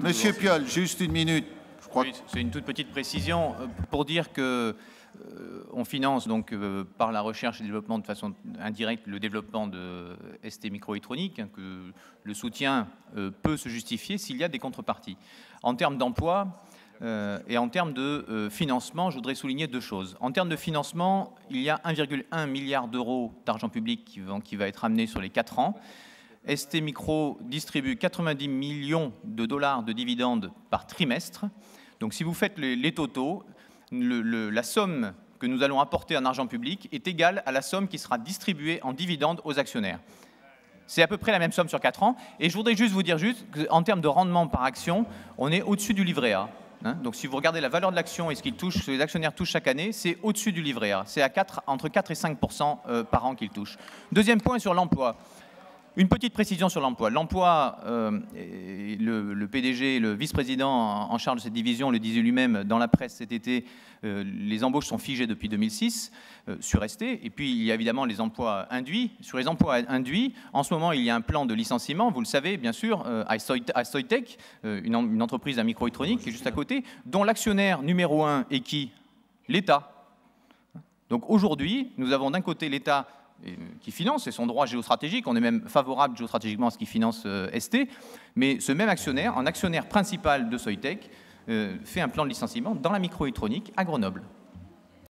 Monsieur Piolle, juste une minute. Je crois Oui, c'est une toute petite précision pour dire que on finance donc par la recherche et développement de façon indirecte le développement de ST Microélectronique, hein, que le soutien peut se justifier s'il y a des contreparties. En termes d'emploi et en termes de financement, je voudrais souligner deux choses. En termes de financement, il y a 1,1 milliard d'euros d'argent public qui va être amené sur les 4 ans. ST Micro distribue 90 millions de dollars de dividendes par trimestre. Donc si vous faites les totaux, la somme que nous allons apporter en argent public est égale à la somme qui sera distribuée en dividendes aux actionnaires. C'est à peu près la même somme sur 4 ans. Et je voudrais juste vous dire qu'en termes de rendement par action, on est au-dessus du livret A. Hein, donc si vous regardez la valeur de l'action et ce que les actionnaires touchent chaque année, c'est au-dessus du livret A. C'est entre 4 et 5% par an qu'ils touchent. Deuxième point sur l'emploi. Une petite précision sur l'emploi. L'emploi, le PDG, le vice-président en charge de cette division le disait lui-même dans la presse cet été, les embauches sont figées depuis 2006 sur ST. Et puis il y a évidemment les emplois induits. Sur les emplois induits, en ce moment il y a un plan de licenciement, vous le savez bien sûr, à Soitec, une entreprise de microélectronique qui est juste à côté, dont l'actionnaire numéro 1 est qui? L'État. Donc aujourd'hui, nous avons d'un côté l'État qui finance, c'est son droit géostratégique, on est même favorable géostratégiquement à ce qu'il finance ST, mais ce même actionnaire, en actionnaire principal de Soitec, fait un plan de licenciement dans la microélectronique à Grenoble.